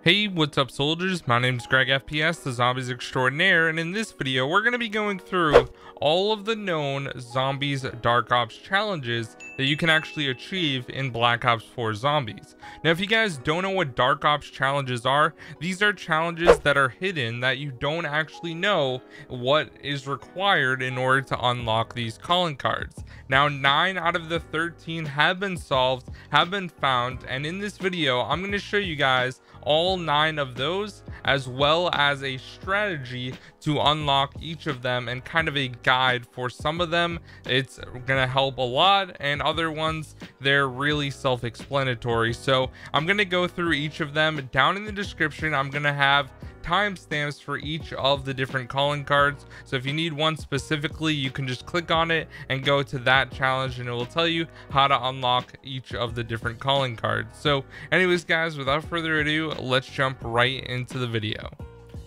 Hey, what's up soldiers? My name is GregFPS, the Zombies Extraordinaire, and in this video we're going to be going through all of the known Zombies Dark Ops challenges that you can actually achieve in Black Ops 4 Zombies. Now, if you guys don't know what Dark Ops challenges are, these are challenges that are hidden that you don't actually know what is required in order to unlock these calling cards. Now, 9 out of the 13 have been solved, have been found, and in this video I'm going to show you guys all 9 of those, as well as a strategy to unlock each of them and kind of a guide for some of them. It's gonna help a lot, and other ones they're really self-explanatory. So I'm gonna go through each of them. Down in the description I'm gonna have timestamps for each of the different calling cards, so if you need one specifically, you can just click on it and go to that challenge and it will tell you how to unlock each of the different calling cards. So anyways guys, without further ado, let's jump right into the video.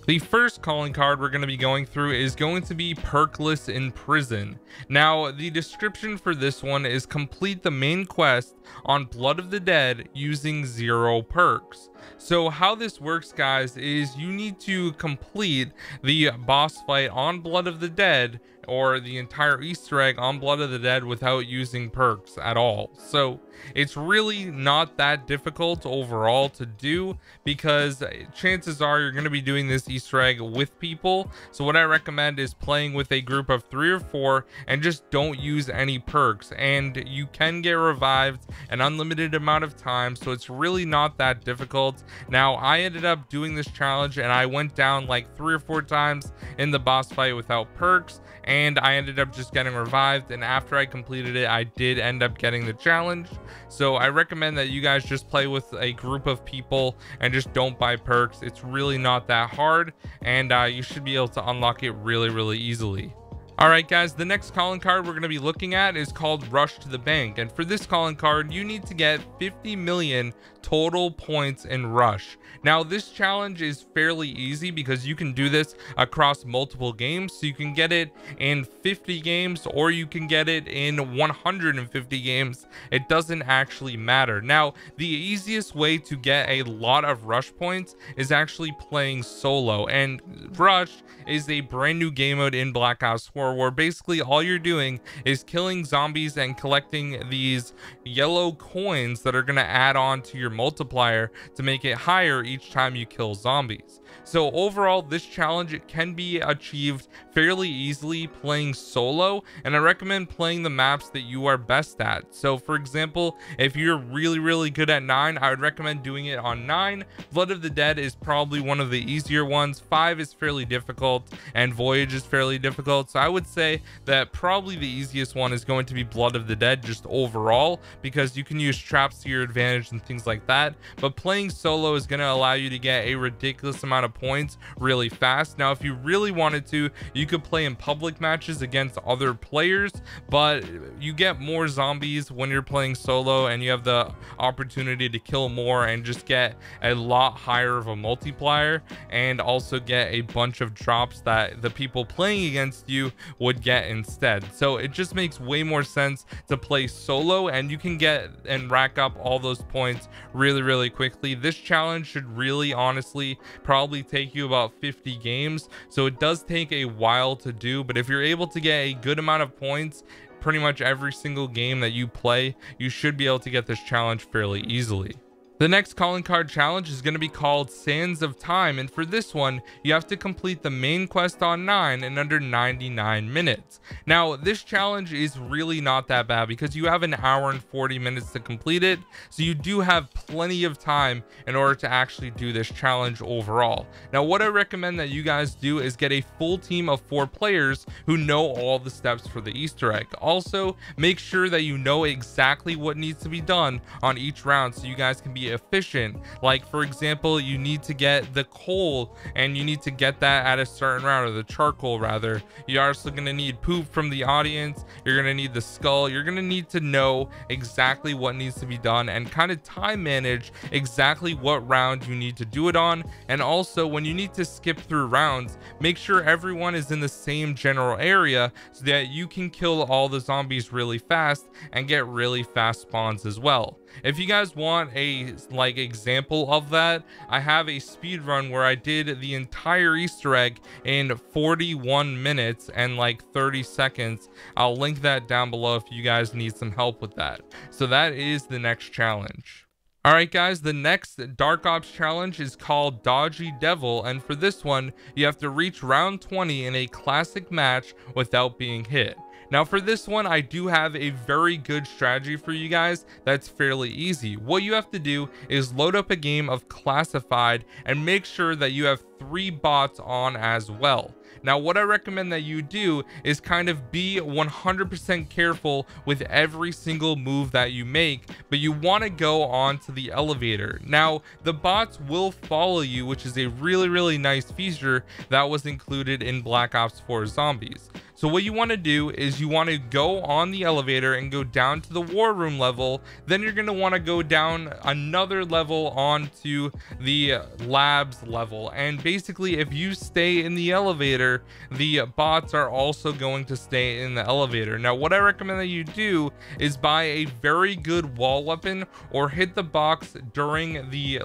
The first calling card we're going to be going through is going to be Perkless in Prison. Now, the description for this one is complete the main quest on Blood of the Dead using 0 perks. So how this works, guys, is you need to complete the boss fight on Blood of the Dead, or the entire Easter egg on Blood of the Dead, without using perks at all. So it's really not that difficult overall to do, because chances are you're going to be doing this Easter egg with people. So what I recommend is playing with a group of 3 or 4 and just don't use any perks, and you can get revived an unlimited amount of time, so it's really not that difficult. Now, I ended up doing this challenge and I went down like 3 or 4 times in the boss fight without perks, and I ended up just getting revived, and after I completed it I did end up getting the challenge. So I recommend that you guys just play with a group of people and just don't buy perks. It's really not that hard, and you should be able to unlock it really easily. Alright guys, the next calling card we're going to be looking at is called Rush to the Bank, and for this calling card you need to get 50 million total points in Rush. Now, this challenge is fairly easy because you can do this across multiple games, so you can get it in 50 games or you can get it in 150 games. It doesn't actually matter. Now, the easiest way to get a lot of Rush points is actually playing solo, and Rush is a brand new game mode in Black Ops 4 where basically all you're doing is killing zombies and collecting these yellow coins that are going to add on to your multiplier to make it higher each time you kill zombies. So overall, this challenge can be achieved fairly easily playing solo, and I recommend playing the maps that you are best at. So for example, if you're really good at 9, I would recommend doing it on 9. Blood of the Dead is probably one of the easier ones. 5 is fairly difficult, and Voyage is fairly difficult. So I would say that probably the easiest one is going to be Blood of the Dead, just overall, because you can use traps to your advantage and things like that. But playing solo is going to allow you to get a ridiculous amount of points really fast. Now, if you really wanted to, you could play in public matches against other players, but you get more zombies when you're playing solo, and you have the opportunity to kill more and just get a lot higher of a multiplier, and also get a bunch of drops that the people playing against you would get instead. So it just makes way more sense to play solo, and you can get and rack up all those points really quickly. This challenge should really honestly probably take you about 50 games, so it does take a while to do, but if you're able to get a good amount of points pretty much every single game that you play, you should be able to get this challenge fairly easily. The next calling card challenge is going to be called Sands of Time, and for this one you have to complete the main quest on 9 in under 99 minutes. Now, this challenge is really not that bad because you have an hour and 40 minutes to complete it, so you do have plenty of time in order to actually do this challenge overall. Now, what I recommend that you guys do is get a full team of 4 players who know all the steps for the Easter egg. Also, make sure that you know exactly what needs to be done on each round so you guys can be very efficient. Like for example, you need to get the coal and you need to get that at a certain round, or the charcoal rather. You're also going to need poop from the audience. You're going to need the skull. You're going to need to know exactly what needs to be done and kind of time manage exactly what round you need to do it on. And also when you need to skip through rounds, make sure everyone is in the same general area so that you can kill all the zombies really fast and get really fast spawns as well. If you guys want a example of that, I have a speed run where I did the entire Easter egg in 41 minutes and like 30 seconds. I'll link that down below if you guys need some help with that. So that is the next challenge. Alright guys, the next Dark Ops challenge is called Dodgy Devil, and for this one, you have to reach round 20 in a classic match without being hit. Now for this one, I do have a very good strategy for you guys that's fairly easy. What you have to do is load up a game of Classified and make sure that you have 3 bots on as well. Now what I recommend that you do is kind of be 100% careful with every single move that you make, but you want to go on to the elevator. Now the bots will follow you, which is a really nice feature that was included in Black Ops 4 Zombies. So what you want to do is you want to go on the elevator and go down to the war room level. Then you're going to want to go down another level onto the labs level. And basically, if you stay in the elevator, the bots are also going to stay in the elevator. Now, what I recommend that you do is buy a very good wall weapon or hit the box during the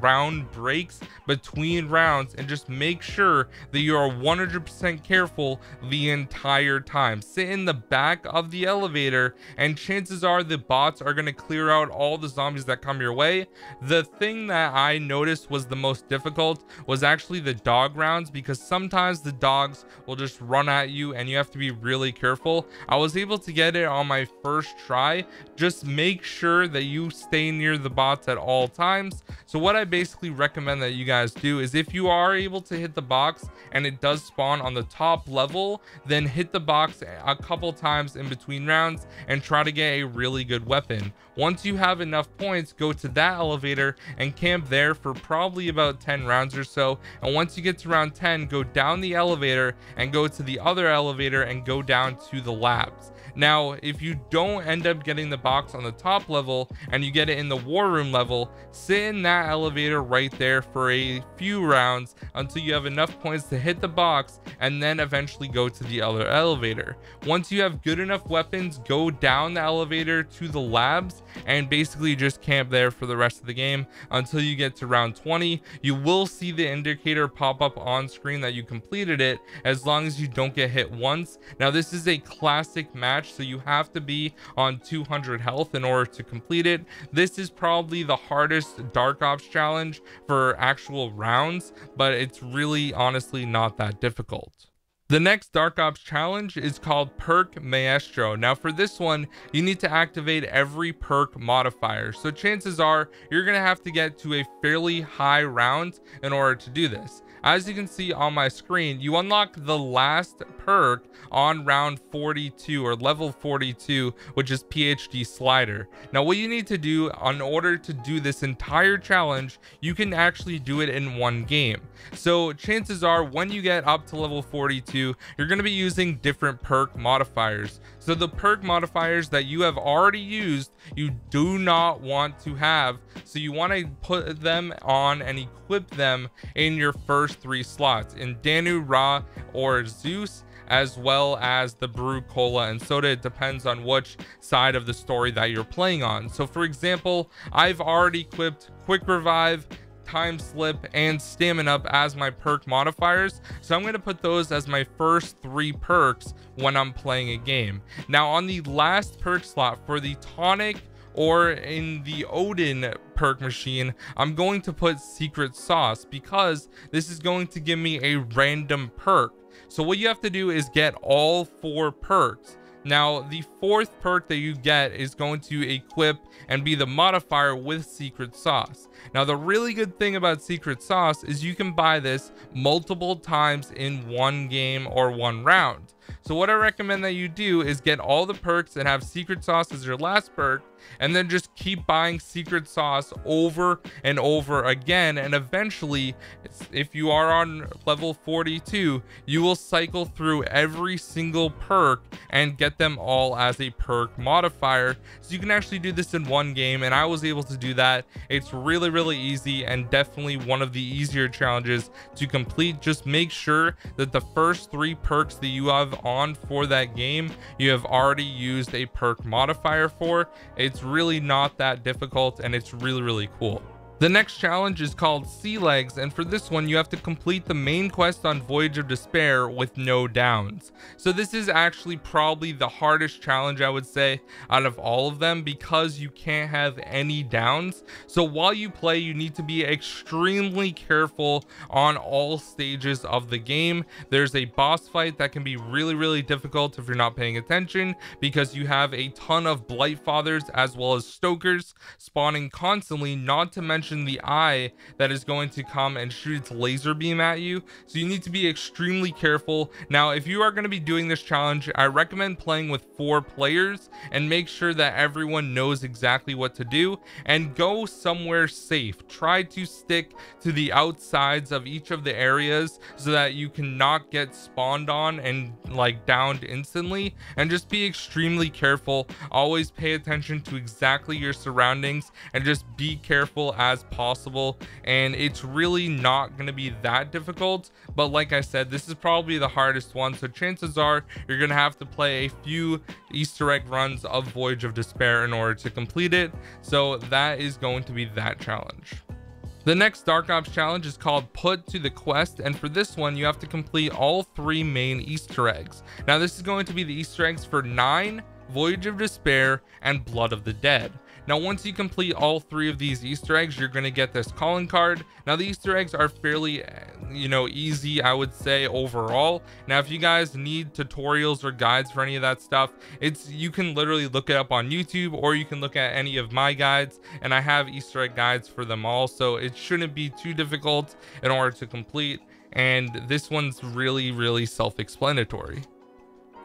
round breaks between rounds, and just make sure that you are 100% careful the entire time. Sit in the back of the elevator and chances are the bots are going to clear out all the zombies that come your way. The thing that I noticed was the most difficult was actually the dog rounds, because sometimes the dogs will just run at you and you have to be really careful. I was able to get it on my first try. Just make sure that you stay near the bots at all times. So what I basically recommend that you guys do is, if you are able to hit the box and it does spawn on the top level, then hit the box a couple times in between rounds and try to get a really good weapon. Once you have enough points, go to that elevator and camp there for probably about 10 rounds or so. And once you get to round 10, go down the elevator and go to the other elevator and go down to the labs. Now, if you don't end up getting the box on the top level and you get it in the war room level, sit in that elevator right there for a few rounds until you have enough points to hit the box, and then eventually go to the other elevator. Once you have good enough weapons, go down the elevator to the labs and basically just camp there for the rest of the game until you get to round 20. You will see the indicator pop up on screen that you completed it, as long as you don't get hit once. Now this is a classic match, so you have to be on 200 health in order to complete it. This is probably the hardest Dark Ops challenge for actual rounds, but it's really honestly not that difficult. The next Dark Ops challenge is called Perk Maestro. Now for this one, you need to activate every perk modifier. So chances are you're going to have to get to a fairly high round in order to do this. As you can see on my screen, you unlock the last perk on round 42 or level 42, which is PhD Slider. Now what you need to do in order to do this entire challenge, you can actually do it in one game. So chances are when you get up to level 42, you're going to be using different perk modifiers. So the perk modifiers that you have already used, you do not want to have. So you want to put them on and equip them in your first 3 slots, in Danu, Ra, or Zeus, as well as the brew, cola, and soda. It depends on which side of the story that you're playing on. So for example, I've already equipped Quick Revive, Time Slip, and Stamina Up as my perk modifiers, so I'm going to put those as my first 3 perks when I'm playing a game. Now on the last perk slot for the tonic or in the Odin perk machine, I'm going to put Secret Sauce, because this is going to give me a random perk. So what you have to do is get all 4 perks. Now the 4th perk that you get is going to equip and be the modifier with Secret Sauce. Now the really good thing about Secret Sauce is you can buy this multiple times in one game or one round. So what I recommend that you do is get all the perks and have secret sauce as your last perk, and then just keep buying secret sauce over and over again, and eventually, if you are on level 42, you will cycle through every single perk and get them all as a perk modifier. So you can actually do this in one game, and I was able to do that. It's really easy and definitely one of the easier challenges to complete. Just make sure that the first 3 perks that you have on for that game you have already used a perk modifier for. It's really not that difficult, and it's really cool. The next challenge is called Sea Legs, and for this one you have to complete the main quest on Voyage of Despair with no downs. So this is actually probably the hardest challenge, I would say, out of all of them, because you can't have any downs. So while you play, you need to be extremely careful on all stages of the game. There's a boss fight that can be really difficult if you're not paying attention, because you have a ton of Blightfathers as well as Stokers spawning constantly, not to mention the eye that is going to come and shoot its laser beam at you. So you need to be extremely careful. Now, if you are going to be doing this challenge, I recommend playing with 4 players and make sure that everyone knows exactly what to do, and go somewhere safe. Try to stick to the outsides of each of the areas so that you cannot get spawned on and like downed instantly, and just be extremely careful. Always pay attention to exactly your surroundings and just be careful as possible, and it's really not going to be that difficult. But like I said, this is probably the hardest one, so chances are you're going to have to play a few Easter egg runs of Voyage of Despair in order to complete it. So that is going to be that challenge. The next Dark Ops challenge is called Put to the Quest, and for this one you have to complete all 3 main Easter eggs. Now this is going to be the Easter eggs for 9, Voyage of Despair, and Blood of the Dead. Now once you complete all 3 of these Easter eggs, you're going to get this calling card. Now the Easter eggs are fairly easy, I would say, overall. Now if you guys need tutorials or guides for any of that stuff, you can literally look it up on YouTube, or you can look at any of my guides, and I have Easter egg guides for them all, so it shouldn't be too difficult in order to complete, and this one's really self-explanatory.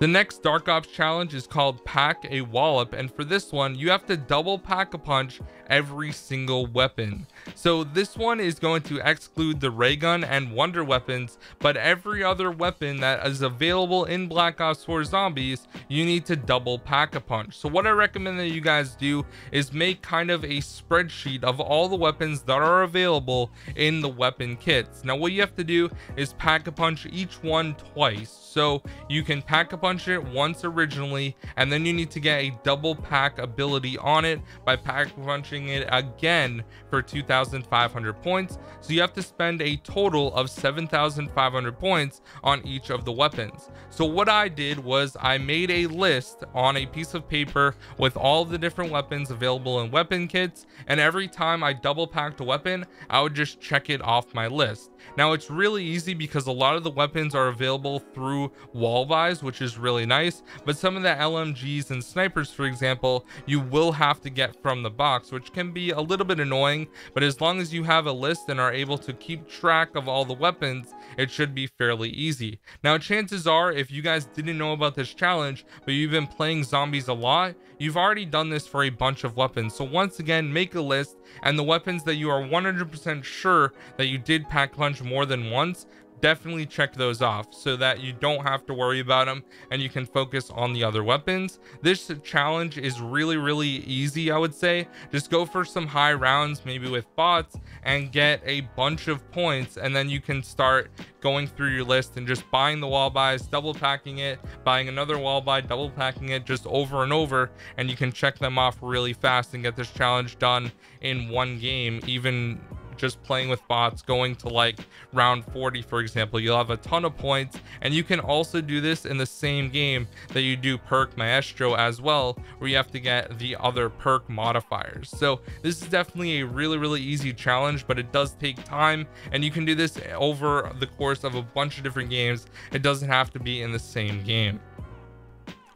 The next Dark Ops challenge is called Pack-A-Whallop, and for this one you have to double Pack-A-Punch every single weapon. So this one is going to exclude the ray gun and wonder weapons, but every other weapon that is available in Black Ops 4 Zombies, you need to double Pack-A-Punch. So what I recommend that you guys do is make kind of a spreadsheet of all the weapons that are available in the weapon kits. Now what you have to do is Pack-A-Punch each one twice. So you can Pack-A-Punch it once originally, and then you need to get a double pack ability on it by Pack-A-Punching it again for 2,500 points. So you have to spend a total of 7,500 points on each of the weapons. So what I did was I made a list on a piece of paper with all the different weapons available in weapon kits, and every time I double packed a weapon, I would just check it off my list. Now it's really easy because a lot of the weapons are available through wall buys, which is really nice, but some of the LMGs and snipers, for example, you will have to get from the box, which can be a little bit annoying. But as long as you have a list and are able to keep track of all the weapons, it should be fairly easy. Now chances are, if you guys didn't know about this challenge but you've been playing zombies a lot, you've already done this for a bunch of weapons. So once again, make a list, and the weapons that you are 100% sure that you did pack punch more than once, definitely check those off so that you don't have to worry about them and you can focus on the other weapons. This challenge is really easy, I would say. Just go for some high rounds, maybe with bots, and get a bunch of points, and then you can start going through your list and just buying the wall buys, double packing it, buying another wall buy, double packing it, just over and over, and you can check them off really fast and get this challenge done in one game. Even just playing with bots, going to like round 40, for example, you'll have a ton of points. And you can also do this in the same game that you do Perk Maestro as well, where you have to get the other perk modifiers. So this is definitely a really easy challenge, but it does take time, and you can do this over the course of a bunch of different games. It doesn't have to be in the same game.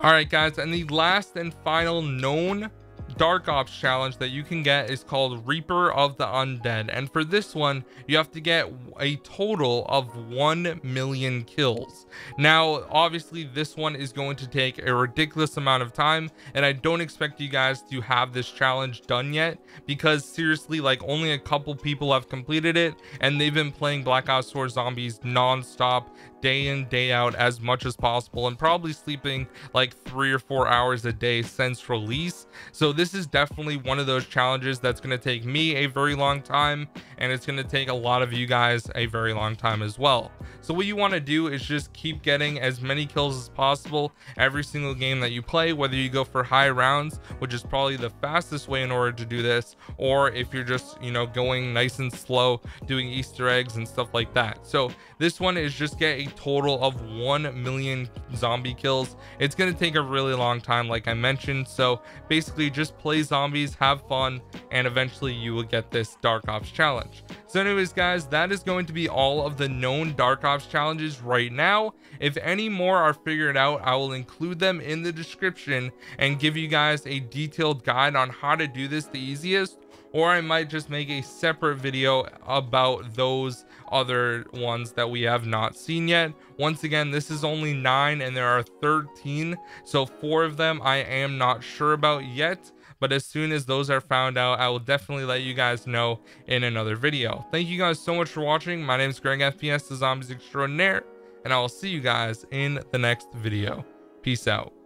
All right guys, and the last and final known Dark Ops challenge that you can get is called Reaper of the Undead, and for this one you have to get a total of 1 million kills. Now obviously this one is going to take a ridiculous amount of time, and I don't expect you guys to have this challenge done yet, because seriously, like, only a couple people have completed it, and they've been playing Black Ops 4 Zombies non-stop, day in day out, as much as possible, and probably sleeping like 3 or 4 hours a day since release. So this is definitely one of those challenges that's going to take me a very long time, and it's going to take a lot of you guys a very long time as well. So what you want to do is just keep getting as many kills as possible every single game that you play, whether you go for high rounds, which is probably the fastest way in order to do this, or if you're just, you know, going nice and slow, doing Easter eggs and stuff like that. So this one is just get a total of 1 million zombie kills. It's going to take a really long time, like I mentioned. So basically just play zombies, have fun, and eventually you will get this Dark Ops challenge. So anyways guys, that is going to be all of the known Dark Ops challenges right now. If any more are figured out, I will include them in the description and give you guys a detailed guide on how to do this the easiest, or I might just make a separate video about those other ones that we have not seen yet. Once again, this is only 9 and there are 13, so 4 of them I am not sure about yet, but as soon as those are found out, I will definitely let you guys know in another video. Thank you guys so much for watching. My name is GregFPS, the Zombies Extraordinaire, and I will see you guys in the next video. Peace out.